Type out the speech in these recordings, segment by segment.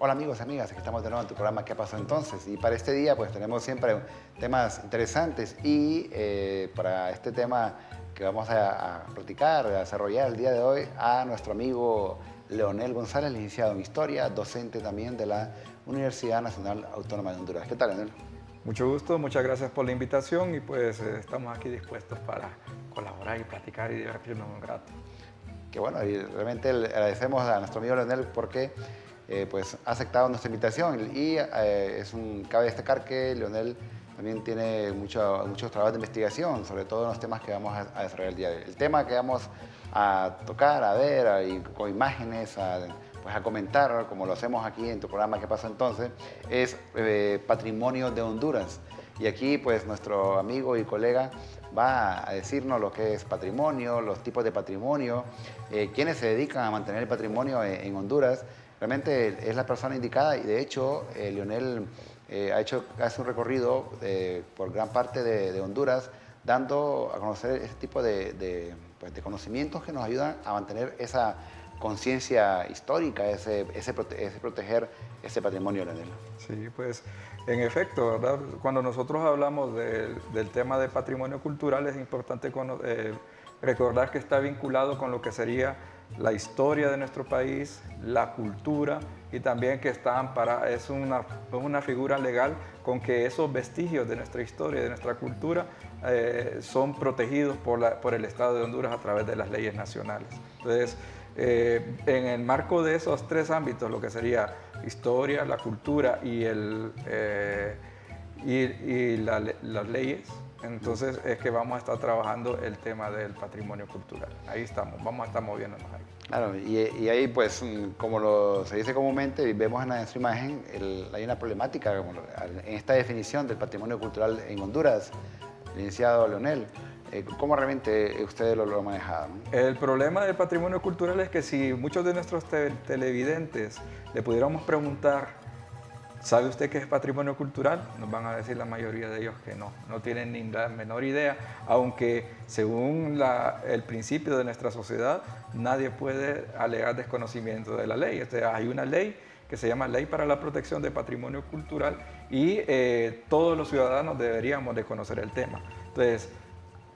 Hola amigos, amigas, aquí estamos de nuevo en tu programa ¿Qué pasó entonces? Y para este día pues tenemos siempre temas interesantes y para este tema que vamos a platicar, a desarrollar el día de hoy a nuestro amigo Leonel González, licenciado en Historia, docente también de la Universidad Nacional Autónoma de Honduras. ¿Qué tal, Leonel? Mucho gusto, muchas gracias por la invitación y pues estamos aquí dispuestos para colaborar y platicar y divertirnos un rato. Que bueno, y realmente le agradecemos a nuestro amigo Leonel porque pues ha aceptado nuestra invitación y cabe destacar que Leonel también tiene muchos trabajos de investigación sobre todos los temas que vamos a desarrollar el día de hoy. El tema que vamos a tocar, a ver, y con imágenes, pues a comentar, como lo hacemos aquí en tu programa ¿Qué pasa entonces?, es Patrimonio de Honduras. Y aquí pues nuestro amigo y colega va a decirnos lo que es patrimonio, los tipos de patrimonio, quienes se dedican a mantener el patrimonio en Honduras. Realmente es la persona indicada y de hecho Leonel hace un recorrido por gran parte de Honduras dando a conocer ese tipo pues, de conocimientos que nos ayudan a mantener esa conciencia histórica, ese proteger ese patrimonio, Leonel. Sí, pues en efecto, ¿verdad? Cuando nosotros hablamos del tema de patrimonio cultural es importante recordar que está vinculado con lo que sería la historia de nuestro país, la cultura y también que es una figura legal con que esos vestigios de nuestra historia y de nuestra cultura son protegidos por el Estado de Honduras a través de las leyes nacionales. Entonces, en el marco de esos tres ámbitos, lo que sería historia, la cultura y las leyes, entonces es que vamos a estar trabajando el tema del patrimonio cultural. Ahí estamos, vamos a estar moviéndonos ahí. Claro, y ahí pues, se dice comúnmente, y vemos en nuestra imagen, hay una problemática en esta definición del patrimonio cultural en Honduras, licenciado Leonel. ¿Cómo realmente ustedes lo han manejado, no? El problema del patrimonio cultural es que si muchos de nuestros televidentes le pudiéramos preguntar, ¿sabe usted qué es patrimonio cultural? Nos van a decir la mayoría de ellos que no tienen ni la menor idea, aunque según el principio de nuestra sociedad, nadie puede alegar desconocimiento de la ley. O sea, hay una ley que se llama Ley para la Protección de Patrimonio Cultural y todos los ciudadanos deberíamos de conocer el tema. Entonces,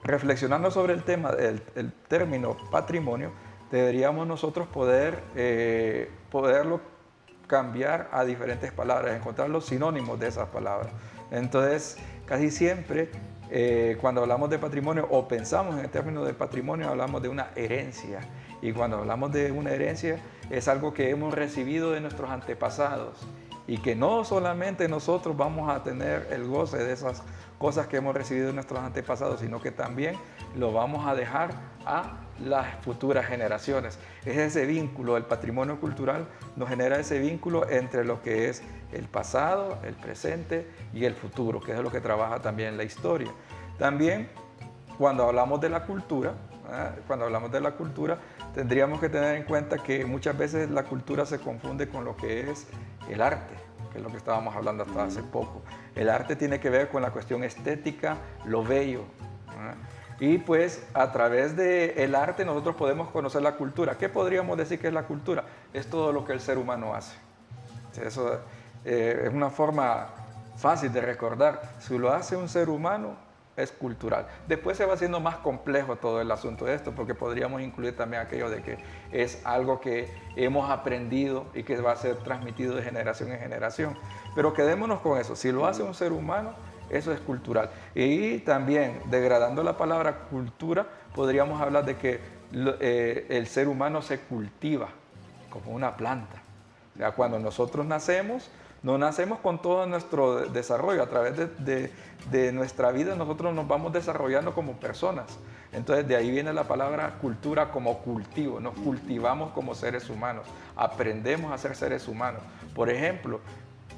reflexionando sobre el tema, el término patrimonio, deberíamos nosotros poderlo cambiar a diferentes palabras, encontrar los sinónimos de esas palabras. Entonces, casi siempre cuando hablamos de patrimonio o pensamos en el término de patrimonio, hablamos de una herencia. Y cuando hablamos de una herencia, es algo que hemos recibido de nuestros antepasados y que no solamente nosotros vamos a tener el goce de esas cosas que hemos recibido de nuestros antepasados, sino que también lo vamos a dejar a las futuras generaciones. Es ese vínculo, el patrimonio cultural nos genera ese vínculo entre lo que es el pasado, el presente y el futuro, que es lo que trabaja también la historia. También, cuando hablamos de la cultura, tendríamos que tener en cuenta que muchas veces la cultura se confunde con lo que es el arte, que es lo que estábamos hablando hasta hace poco. El arte tiene que ver con la cuestión estética, lo bello. Y pues a través del arte nosotros podemos conocer la cultura. ¿Qué podríamos decir que es la cultura? Es todo lo que el ser humano hace. Eso es una forma fácil de recordar. Si lo hace un ser humano, es cultural. Después se va haciendo más complejo todo el asunto de esto, porque podríamos incluir también aquello de que es algo que hemos aprendido y que va a ser transmitido de generación en generación. Pero quedémonos con eso. Si lo hace un ser humano, eso es cultural. Y también, degradando la palabra cultura, podríamos hablar de que el ser humano se cultiva como una planta. O sea, cuando nosotros nacemos, no nacemos con todo nuestro desarrollo. A través de nuestra vida nosotros nos vamos desarrollando como personas. Entonces de ahí viene la palabra cultura como cultivo. Nos cultivamos como seres humanos. Aprendemos a ser seres humanos. Por ejemplo,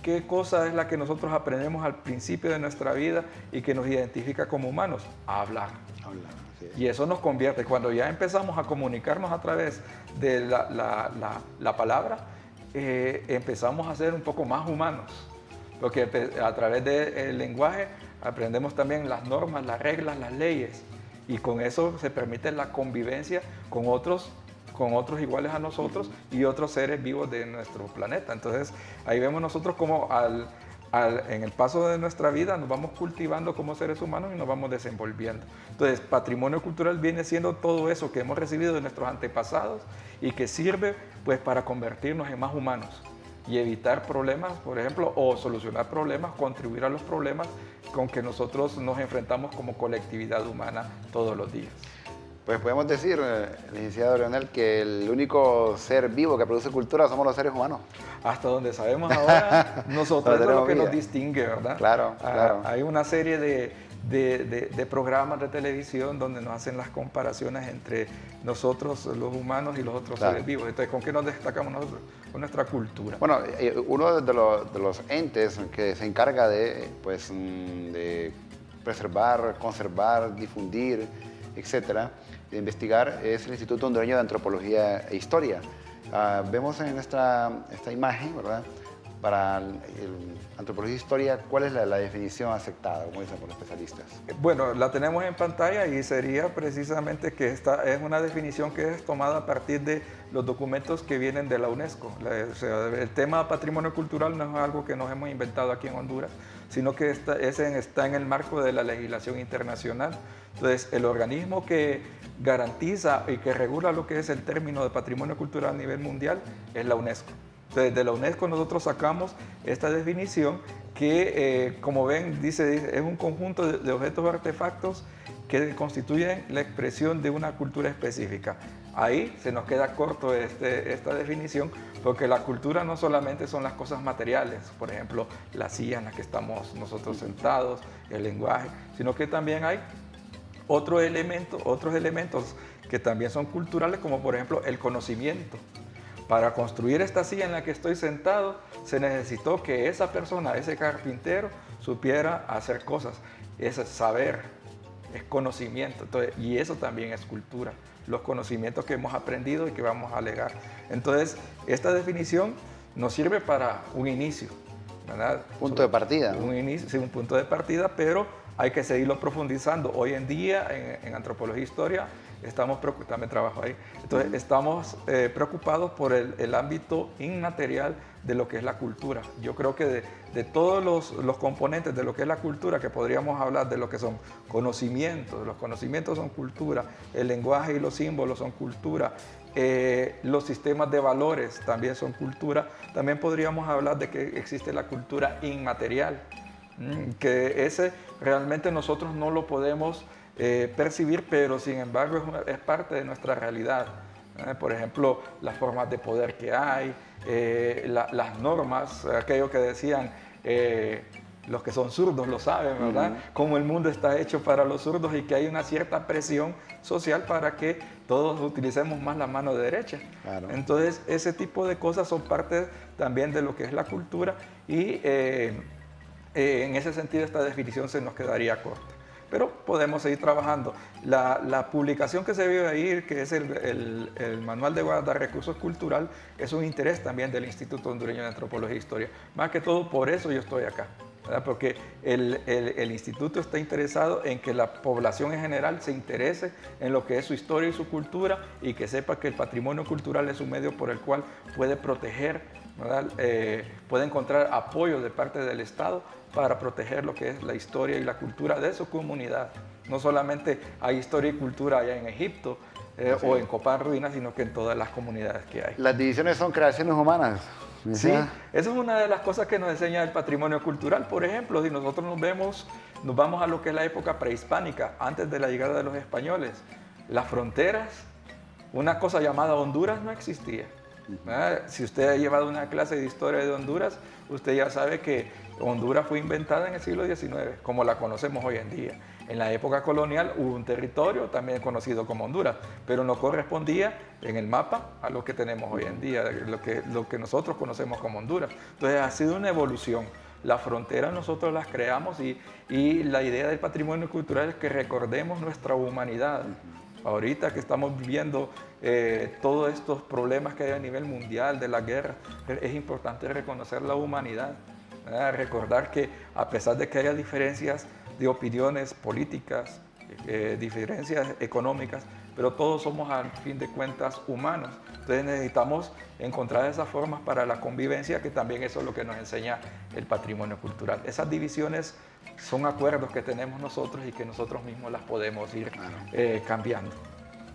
¿qué cosa es la que nosotros aprendemos al principio de nuestra vida y que nos identifica como humanos? A hablar. Y eso nos convierte, cuando ya empezamos a comunicarnos a través de la palabra, empezamos a ser un poco más humanos, porque a través del lenguaje aprendemos también las normas, las reglas, las leyes, y con eso se permite la convivencia con otros con otros iguales a nosotros y otros seres vivos de nuestro planeta. Entonces, ahí vemos nosotros como en el paso de nuestra vida nos vamos cultivando como seres humanos y nos vamos desenvolviendo. Entonces, patrimonio cultural viene siendo todo eso que hemos recibido de nuestros antepasados y que sirve pues para convertirnos en más humanos y evitar problemas, por ejemplo, o solucionar problemas, contribuir a los problemas con que nosotros nos enfrentamos como colectividad humana todos los días. Pues podemos decir, licenciado Leonel, que el único ser vivo que produce cultura somos los seres humanos. Hasta donde sabemos ahora, nosotros es lo que nos distingue, ¿verdad? Claro, claro. Hay una serie de programas de televisión donde nos hacen las comparaciones entre nosotros, los humanos, y los otros seres vivos. Entonces, ¿con qué nos destacamos nosotros? Con nuestra cultura. Bueno, uno de los entes que se encarga de preservar, conservar, difundir, etcétera, de investigar, es el Instituto Hondureño de Antropología e Historia. Vemos en esta imagen, ¿verdad? Para antropología e historia, ¿cuál es la definición aceptada, como dicen por los especialistas? Bueno, la tenemos en pantalla y sería precisamente que esta es una definición que es tomada a partir de los documentos que vienen de la UNESCO. O sea, el tema patrimonio cultural no es algo que nos hemos inventado aquí en Honduras, sino que está en el marco de la legislación internacional. Entonces, el organismo que garantiza y que regula lo que es el término de patrimonio cultural a nivel mundial es la UNESCO. Entonces, de la UNESCO nosotros sacamos esta definición que, como ven, dice es un conjunto de objetos o artefactos que constituyen la expresión de una cultura específica. Ahí se nos queda corto esta definición, porque la cultura no solamente son las cosas materiales, por ejemplo, la silla en la que estamos nosotros sentados, el lenguaje, sino que también hay otros elementos que también son culturales, como por ejemplo el conocimiento. Para construir esta silla en la que estoy sentado, se necesitó que esa persona, ese carpintero, supiera hacer cosas. Es saber, es conocimiento. Entonces, y eso también es cultura, los conocimientos que hemos aprendido y que vamos a legar. Entonces, esta definición nos sirve para un inicio, ¿verdad? Punto de partida, ¿no? Un inicio, sí, un punto de partida, pero hay que seguirlo profundizando. Hoy en día, en antropología e historia, también trabajo ahí, entonces estamos preocupados por el ámbito inmaterial de lo que es la cultura. Yo creo que de todos los componentes de lo que es la cultura, que podríamos hablar de lo que son conocimientos, los conocimientos son cultura, el lenguaje y los símbolos son cultura, los sistemas de valores también son cultura, también podríamos hablar de que existe la cultura inmaterial, que ese realmente nosotros no lo podemos percibir, pero sin embargo es parte de nuestra realidad. Por ejemplo, las formas de poder que hay, las normas, aquello que decían los que son zurdos lo saben, ¿verdad? Cómo el mundo está hecho para los zurdos y que hay una cierta presión social para que todos utilicemos más la mano derecha. Claro. Entonces, ese tipo de cosas son parte también de lo que es la cultura y en ese sentido esta definición se nos quedaría corta. Pero podemos seguir trabajando. La publicación que se vio ahí, que es el Manual de Guardarrecursos Cultural, es un interés también del Instituto Hondureño de Antropología e Historia. Más que todo, por eso yo estoy acá, ¿verdad? Porque el instituto está interesado en que la población en general se interese en lo que es su historia y su cultura y que sepa que el patrimonio cultural es un medio por el cual puede proteger, ¿verdad? Puede encontrar apoyo de parte del Estado para proteger lo que es la historia y la cultura de su comunidad. No solamente hay historia y cultura allá en Egipto o en Copán Ruinas, sino que en todas las comunidades que hay. Las divisiones son creaciones humanas. Sí, esa es una de las cosas que nos enseña el patrimonio cultural. Por ejemplo, si nosotros nos vamos a lo que es la época prehispánica, antes de la llegada de los españoles, las fronteras, una cosa llamada Honduras no existía. Si usted ha llevado una clase de historia de Honduras, usted ya sabe que Honduras fue inventada en el siglo XIX, como la conocemos hoy en día. En la época colonial hubo un territorio también conocido como Honduras, pero no correspondía en el mapa a lo que tenemos hoy en día, lo que nosotros conocemos como Honduras. Entonces ha sido una evolución. Las fronteras nosotros las creamos y la idea del patrimonio cultural es que recordemos nuestra humanidad. Ahorita que estamos viviendo todos estos problemas que hay a nivel mundial de la guerra, es importante reconocer la humanidad, recordar que a pesar de que haya diferencias de opiniones políticas, diferencias económicas, pero todos somos al fin de cuentas humanos. Entonces necesitamos encontrar esas formas para la convivencia, que también eso es lo que nos enseña el patrimonio cultural. Esas divisiones son acuerdos que tenemos nosotros y que nosotros mismos las podemos ir cambiando.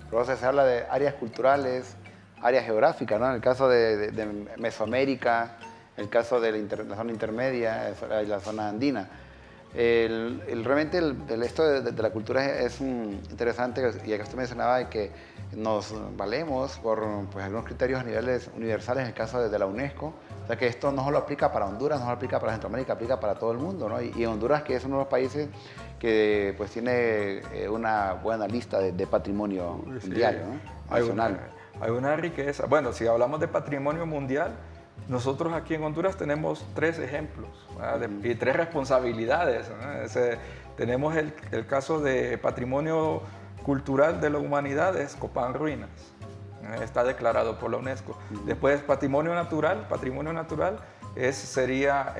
Entonces se habla de áreas culturales, áreas geográficas, ¿no? En el caso de Mesoamérica, el caso de la zona intermedia, la zona andina. Realmente esto de la cultura es interesante, y acá usted mencionaba que nos valemos por pues, algunos criterios a niveles universales en el caso de la UNESCO. O sea que esto no solo aplica para Honduras, no solo aplica para Centroamérica, aplica para todo el mundo, ¿no? Y Honduras, que es uno de los países que pues, tiene una buena lista de patrimonio mundial, ¿no? Nacional. Hay una riqueza. Bueno, si hablamos de patrimonio mundial, nosotros aquí en Honduras tenemos 3 ejemplos y 3 responsabilidades, ¿no? Tenemos el caso de patrimonio cultural de la humanidad, es Copán Ruinas, está declarado por la UNESCO. Después patrimonio natural sería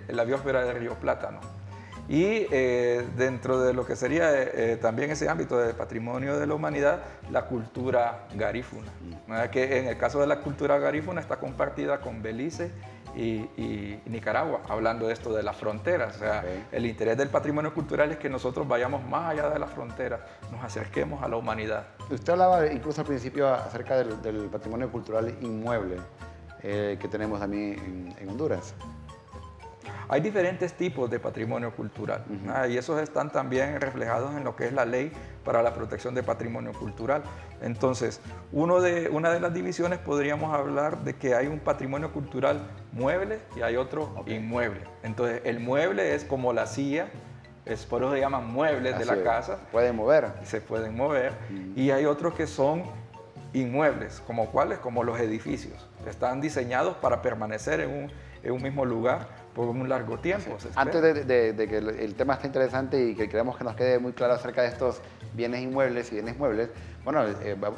la biosfera del río Plátano. Y dentro de lo que sería también ese ámbito de patrimonio de la humanidad, la cultura garífuna, que en el caso de la cultura garífuna está compartida con Belice y Nicaragua, hablando de esto de las fronteras. O sea, el interés del patrimonio cultural es que nosotros vayamos más allá de las fronteras, nos acerquemos a la humanidad. Usted hablaba incluso al principio acerca del patrimonio cultural inmueble que tenemos también en Honduras. Hay diferentes tipos de patrimonio cultural y esos están también reflejados en lo que es la ley para la protección de patrimonio cultural. Entonces, una de las divisiones podríamos hablar de que hay un patrimonio cultural mueble y hay otro inmueble. Entonces, el mueble es como la silla, por eso se llaman muebles de la casa. Se pueden mover. Se pueden mover. Y hay otros que son inmuebles, como cuáles, como los edificios. Están diseñados para permanecer en un mismo lugar por un largo tiempo. Antes de que el tema esté interesante y que queremos que nos quede muy claro acerca de estos bienes inmuebles y bienes muebles, bueno,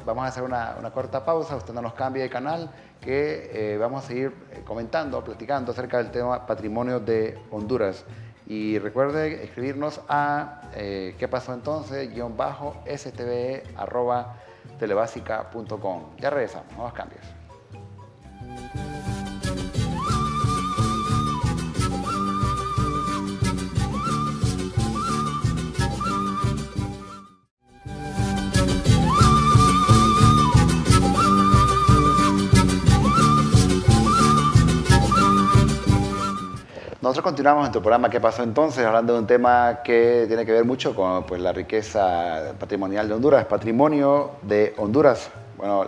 vamos a hacer una corta pausa, usted no nos cambie de canal, que vamos a seguir comentando, platicando acerca del tema patrimonio de Honduras. Y recuerde escribirnos a ¿qué pasó entonces? _stve@telebasica.com. Ya regresamos, nuevos cambios. Nosotros continuamos nuestro programa ¿Qué pasó entonces? Hablando de un tema que tiene que ver mucho con pues, la riqueza patrimonial de Honduras, patrimonio de Honduras. Bueno,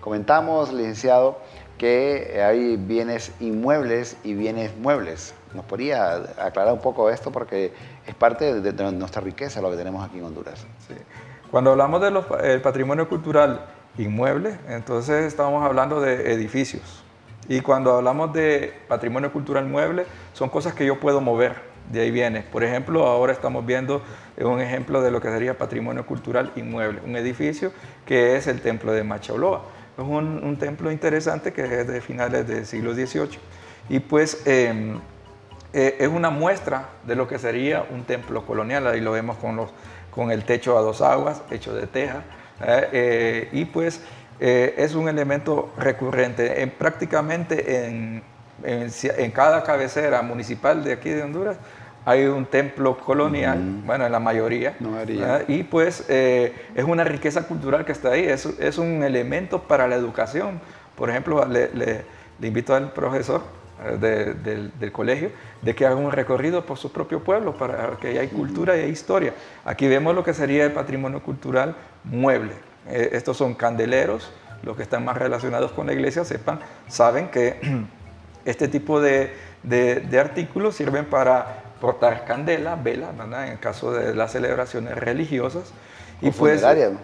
comentamos, licenciado, que hay bienes inmuebles y bienes muebles. ¿Nos podría aclarar un poco esto? Porque es parte de nuestra riqueza lo que tenemos aquí en Honduras. Sí. Cuando hablamos del patrimonio cultural inmueble, entonces estamos hablando de edificios. Y cuando hablamos de patrimonio cultural mueble, son cosas que yo puedo mover, de ahí viene. Por ejemplo, ahora estamos viendo un ejemplo de lo que sería patrimonio cultural inmueble, un edificio que es el templo de Machaoloa. Es un templo interesante que es de finales del siglo XVIII. Y pues es una muestra de lo que sería un templo colonial. Ahí lo vemos con el techo a 2 aguas, hecho de teja. Y pues es un elemento recurrente. Prácticamente en cada cabecera municipal de aquí de Honduras hay un templo colonial, bueno, en la mayoría. Y pues es una riqueza cultural que está ahí, es un elemento para la educación. Por ejemplo, le invito al profesor del colegio de que haga un recorrido por su propio pueblo para que hay cultura y hay historia. Aquí vemos lo que sería el patrimonio cultural mueble. Estos son candeleros, los que están más relacionados con la iglesia saben que este tipo de artículos sirven para portar candela, velas, ¿verdad? En el caso de las celebraciones religiosas. O funerarias, ¿no?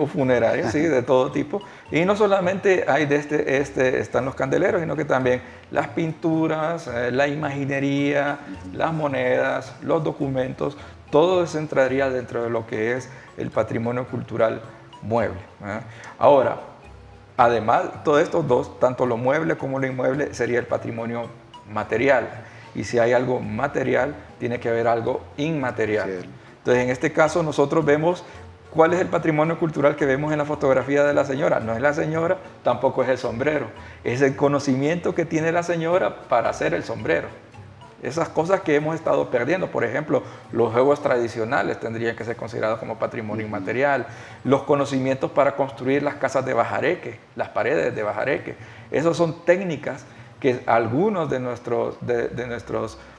O funerarias, sí, de todo tipo. Y no solamente hay están los candeleros, sino que también las pinturas, la imaginería, las monedas, los documentos, todo eso entraría dentro de lo que es el patrimonio cultural mueble. Ahora, además, todos estos dos, tanto lo mueble como lo inmueble, sería el patrimonio material. Y si hay algo material, tiene que haber algo inmaterial. Sí. Entonces, en este caso, nosotros vemos ¿Cuál es el patrimonio cultural que vemos en la fotografía de la señora? No es la señora, tampoco es el sombrero. Es el conocimiento que tiene la señora para hacer el sombrero. Esas cosas que hemos estado perdiendo, por ejemplo, los juegos tradicionales tendrían que ser considerados como patrimonio inmaterial, los conocimientos para construir las casas de bajareque, las paredes de bajareque. Esas son técnicas que algunos de nuestros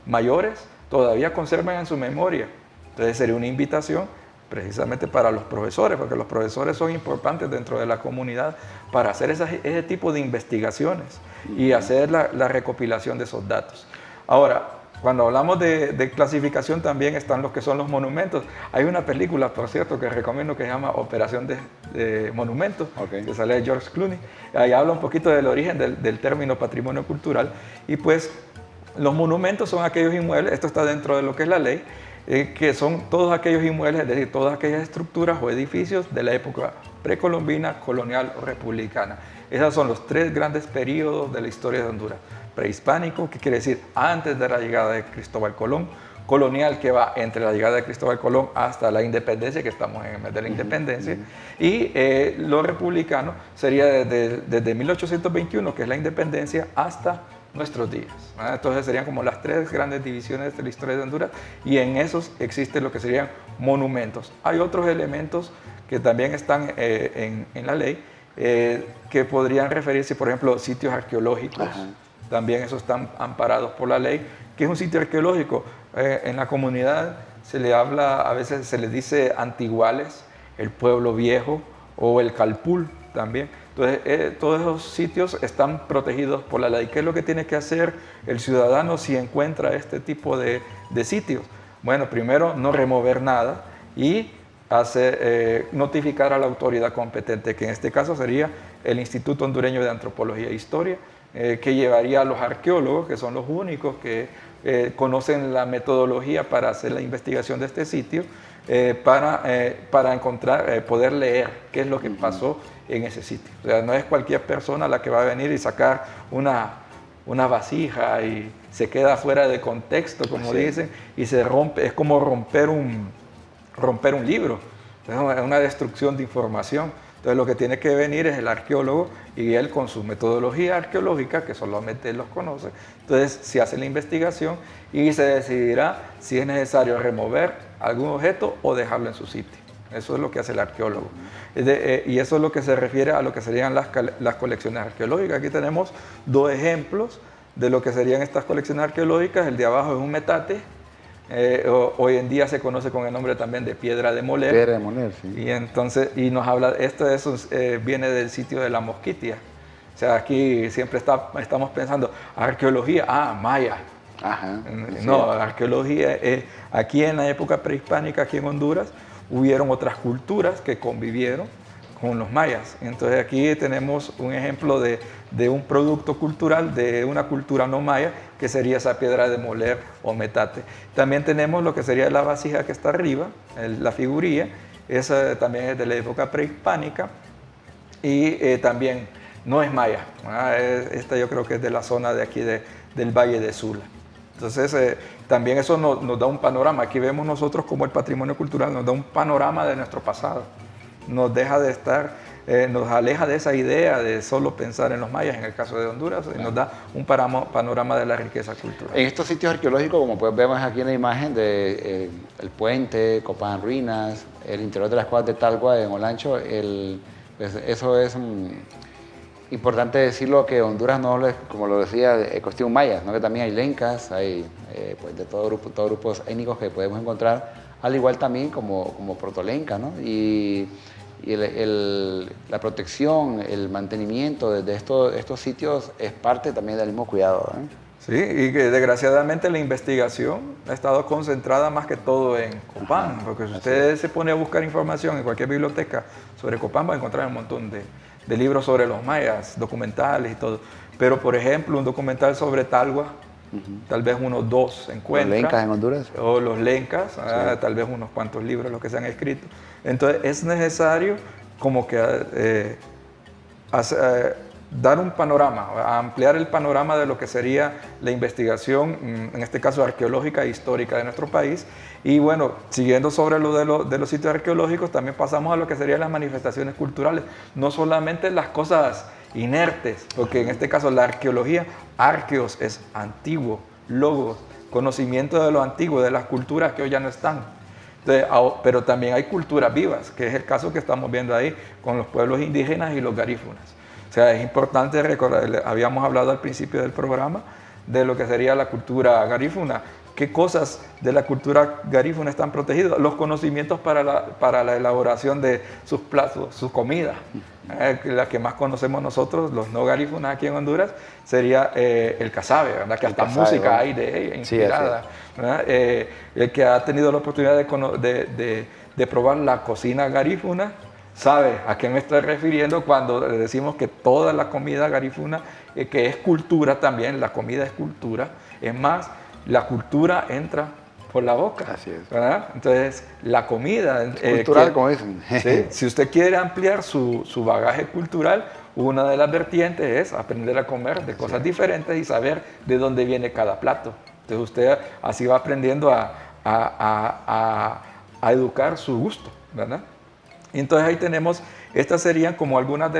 mayores todavía conservan en su memoria. Entonces sería una invitación precisamente para los profesores, porque los profesores son importantes dentro de la comunidad para hacer ese tipo de investigaciones y hacer la recopilación de esos datos. Ahora, cuando hablamos de clasificación también están los que son los monumentos. Hay una película, por cierto, que recomiendo que se llama Operación de Monumentos, que sale de George Clooney. Ahí habla un poquito del origen del término patrimonio cultural. Y pues los monumentos son aquellos inmuebles, esto está dentro de lo que es la ley, que son todos aquellos inmuebles, es decir, todas aquellas estructuras o edificios de la época precolombina, colonial o republicana. Esos son los tres grandes periodos de la historia de Honduras. Prehispánico, que quiere decir antes de la llegada de Cristóbal Colón, colonial, que va entre la llegada de Cristóbal Colón hasta la independencia, que estamos en el mes de la independencia, y lo republicano sería desde 1821, que es la independencia, hasta nuestros días. Entonces serían como las tres grandes divisiones de la historia de Honduras, y en esos existen lo que serían monumentos. Hay otros elementos que también están en la ley, que podrían referirse, por ejemplo, sitios arqueológicos. También esos están amparados por la ley. ¿Qué es un sitio arqueológico? En la comunidad se le habla, a veces se le dice Antiguales, el Pueblo Viejo o el Calpul también. Entonces, todos esos sitios están protegidos por la ley. ¿Qué es lo que tiene que hacer el ciudadano si encuentra este tipo de sitios? Bueno, primero, no remover nada y notificar a la autoridad competente, que en este caso sería el Instituto Hondureño de Antropología e Historia, que llevaría a los arqueólogos, que son los únicos que conocen la metodología para hacer la investigación de este sitio, para encontrar, poder leer qué es lo que pasó en ese sitio. O sea, no es cualquier persona la que va a venir y sacar una vasija y se queda fuera de contexto, como dicen, y se rompe. Es como romper un libro. Es una destrucción de información. Entonces lo que tiene que venir es el arqueólogo y él con su metodología arqueológica, que solamente él los conoce. Entonces se hace la investigación y se decidirá si es necesario remover algún objeto o dejarlo en su sitio. Eso es lo que hace el arqueólogo. Y eso es lo que se refiere a lo que serían las colecciones arqueológicas. Aquí tenemos dos ejemplos de lo que serían estas colecciones arqueológicas. El de abajo es un metate. Hoy en día se conoce con el nombre también de piedra de moler. Piedra de moler, sí. Y entonces, y nos habla, viene del sitio de la Mosquitia. O sea, aquí siempre estamos pensando, arqueología, maya. Ajá. No, arqueología, aquí en la época prehispánica, aquí en Honduras, hubieron otras culturas que convivieron con los mayas. Entonces aquí tenemos un ejemplo de un producto cultural de una cultura no maya, que sería esa piedra de moler o metate. También tenemos lo que sería la vasija que está arriba, la figurilla, esa también es de la época prehispánica y también no es maya. Esta yo creo que es de la zona de aquí del Valle de Sula. Entonces también eso nos da un panorama. Aquí vemos nosotros como el patrimonio cultural nos da un panorama de nuestro pasado. Nos deja de estar, nos aleja de esa idea de solo pensar en los mayas, en el caso de Honduras, y nos da un panorama de la riqueza cultural. En estos sitios arqueológicos, como pues vemos aquí en la imagen, el puente, Copán en ruinas, el interior de las cuevas de Talgua en Olancho, pues eso es importante decirlo, que Honduras no es, como lo decía, cuestión maya, ¿no? Que también hay lencas, hay pues de todos grupos étnicos que podemos encontrar, al igual también como protolenca, ¿no? Y la protección, el mantenimiento de estos sitios es parte también del mismo cuidado, ¿eh? Sí, y que desgraciadamente la investigación ha estado concentrada más que todo en Copán, porque si usted se pone a buscar información en cualquier biblioteca sobre Copán, va a encontrar un montón de libros sobre los mayas, documentales y todo. Pero, por ejemplo, un documental sobre Talgua, tal vez unos 2 se encuentran. ¿Los lencas en Honduras? O los lencas, tal vez unos cuantos libros los que se han escrito. Entonces es necesario como que dar un panorama, a ampliar el panorama de lo que sería la investigación, en este caso arqueológica e histórica de nuestro país. Y bueno, siguiendo sobre lo de los sitios arqueológicos, también pasamos a lo que serían las manifestaciones culturales, no solamente las cosas inertes, porque en este caso la arqueología, arqueos es antiguo, logos, conocimiento de lo antiguo, de las culturas que hoy ya no están. Entonces, pero también hay culturas vivas, que es el caso que estamos viendo ahí con los pueblos indígenas y los garífunas. O sea, es importante recordar, habíamos hablado al principio del programa de lo que sería la cultura garífuna. ¿Qué cosas de la cultura garífuna están protegidas? Los conocimientos para la elaboración de sus platos, sus comidas. La que más conocemos nosotros, los no garífunas aquí en Honduras, sería el casabe, ¿verdad? Que hasta música hay de ella, inspirada. Sí, el que ha tenido la oportunidad de probar la cocina garífuna, sabe a qué me estoy refiriendo cuando decimos que toda la comida garífuna, que es cultura también, la comida es cultura. Es más, la cultura entra por la boca. Así es. ¿Verdad? Entonces, la comida... cultural, como dicen. ¿sí? Si usted quiere ampliar su bagaje cultural, una de las vertientes es aprender a comer de cosas diferentes y saber de dónde viene cada plato. Entonces, usted así va aprendiendo a educar su gusto, ¿verdad? Y entonces ahí tenemos, estas serían como algunas de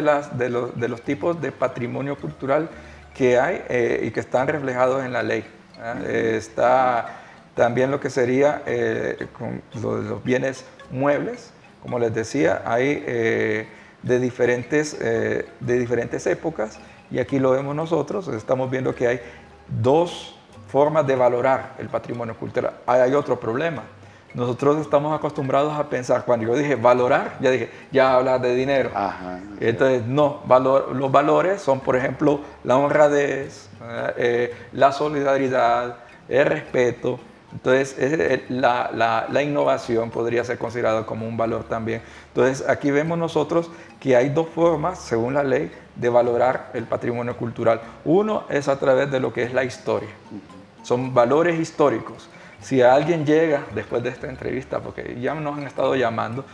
los tipos de patrimonio cultural que hay y que están reflejados en la ley. Está también lo que sería con los bienes muebles, como les decía, hay de diferentes épocas, y aquí lo vemos nosotros, estamos viendo que hay dos formas de valorar el patrimonio cultural. Hay otro problema. Nosotros estamos acostumbrados a pensar, cuando yo dije valorar, ya hablas de dinero. Ajá, entonces, no, los valores son, por ejemplo, la honradez, la solidaridad, el respeto. Entonces, la innovación podría ser considerada como un valor también. Entonces, aquí vemos nosotros que hay dos formas, según la ley, de valorar el patrimonio cultural. Uno es a través de lo que es la historia. Son valores históricos. Si alguien llega después de esta entrevista, porque ya nos han estado llamando,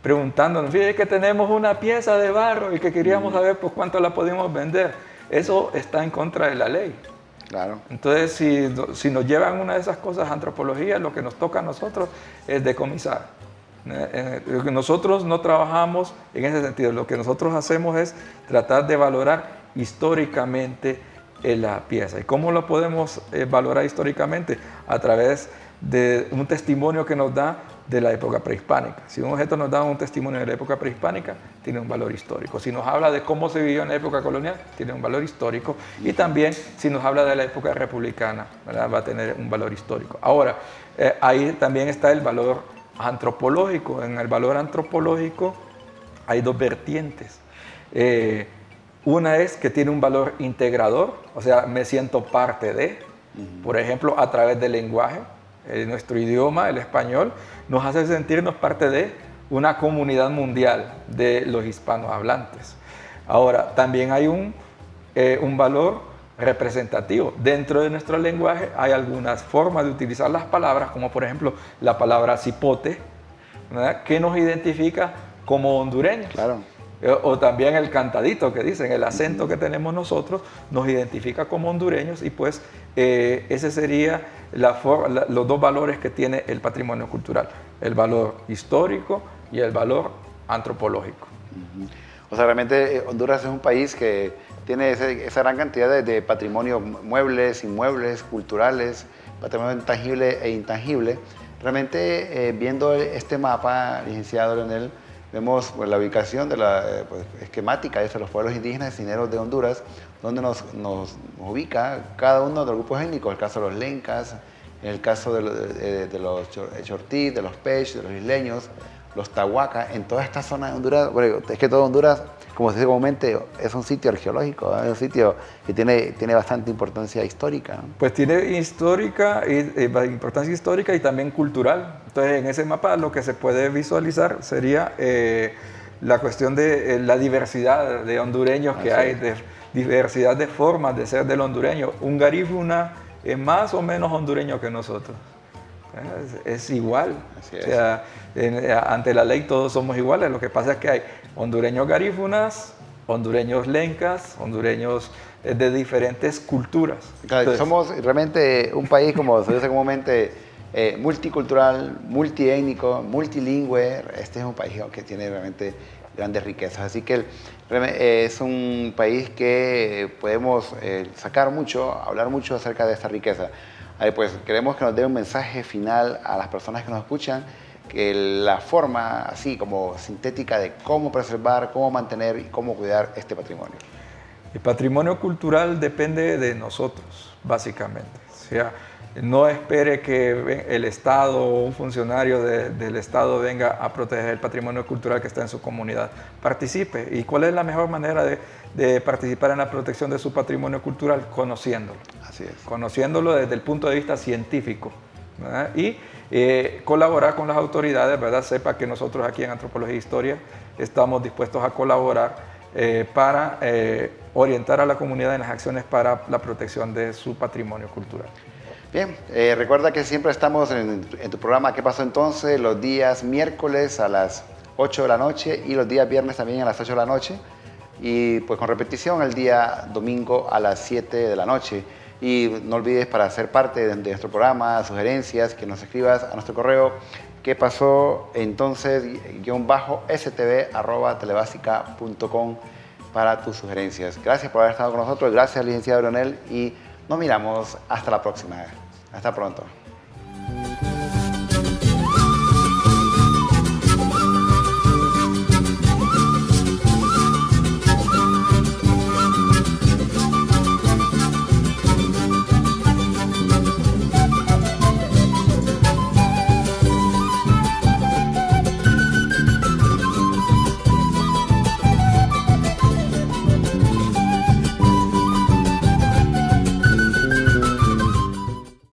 preguntándonos, fíjate que tenemos una pieza de barro y que queríamos saber por cuánto la podemos vender, eso está en contra de la ley. Claro. Entonces, si nos llevan una de esas cosas a antropología, lo que nos toca a nosotros es decomisar. Nosotros no trabajamos en ese sentido, lo que nosotros hacemos es tratar de valorar históricamente la pieza. ¿Y cómo lo podemos valorar históricamente? A través de un testimonio que nos da de la época prehispánica. Si un objeto nos da un testimonio de la época prehispánica, tiene un valor histórico. Si nos habla de cómo se vivió en la época colonial, tiene un valor histórico. Y también, si nos habla de la época republicana, ¿verdad? Va a tener un valor histórico. Ahora, ahí también está el valor antropológico. En el valor antropológico hay dos vertientes. Una es que tiene un valor integrador, o sea, me siento parte de, por ejemplo, a través del lenguaje. Nuestro idioma, el español, nos hace sentirnos parte de una comunidad mundial de los hispanohablantes. Ahora, también hay un valor representativo. Dentro de nuestro lenguaje hay algunas formas de utilizar las palabras, como por ejemplo la palabra cipote, ¿verdad? Que nos identifica como hondureños. Claro. O también el cantadito que dicen, el acento que tenemos nosotros nos identifica como hondureños, y pues ese sería los dos valores que tiene el patrimonio cultural, el valor histórico y el valor antropológico. O sea, realmente Honduras es un país que tiene esa gran cantidad de patrimonio, muebles, inmuebles, culturales, patrimonio tangible e intangible. Realmente viendo este mapa, licenciado Leonel, vemos pues, la ubicación de la esquemática de los pueblos indígenas y mineros de Honduras, donde nos ubica cada uno de los grupos étnicos, el caso de los lencas, en el caso de los chortí, de los pech, de los isleños, los tahuacas, en toda esta zona de Honduras. Bueno, es que todo Honduras, como se dice comúnmente, es un sitio arqueológico, ¿no? Es un sitio que tiene bastante importancia histórica, ¿no? Pues tiene importancia histórica y también cultural. Entonces, en ese mapa lo que se puede visualizar sería la cuestión de la diversidad de hondureños que hay, de diversidad de formas de ser del hondureño. Un garífuna es más o menos hondureño que nosotros. Es igual. Así es. O sea, ante la ley todos somos iguales. Lo que pasa es que hay hondureños garífunas hondureños lencas, hondureños de diferentes culturas. Claro, Entonces, somos realmente un país, como se dice comúnmente, multicultural, multiétnico, multilingüe. Este es un país que tiene realmente grandes riquezas. Así que es un país que podemos sacar mucho, hablar mucho acerca de esta riqueza. Pues queremos que nos dé un mensaje final a las personas que nos escuchan, que la forma así como sintética de cómo preservar, cómo mantener y cómo cuidar este patrimonio. el patrimonio cultural depende de nosotros, básicamente. O sea, no espere que el Estado o un funcionario del Estado venga a proteger el patrimonio cultural que está en su comunidad. Participe. ¿Y cuál es la mejor manera de participar en la protección de su patrimonio cultural? Conociéndolo. Así es. Conociéndolo desde el punto de vista científico, ¿verdad? Y colaborar con las autoridades, ¿verdad? Sepa que nosotros aquí en Antropología e Historia estamos dispuestos a colaborar para orientar a la comunidad en las acciones para la protección de su patrimonio cultural. Bien, recuerda que siempre estamos en tu programa ¿Qué pasó entonces? Los días miércoles a las 8 de la noche y los días viernes también a las 8 de la noche. Y pues con repetición el día domingo a las 7 de la noche. Y no olvides, para ser parte de nuestro programa, sugerencias, que nos escribas a nuestro correo ¿qué pasó entonces? _stv@telebasica.com para tus sugerencias. Gracias por haber estado con nosotros. Gracias, licenciado Leonel. Y nos miramos hasta la próxima. Hasta pronto.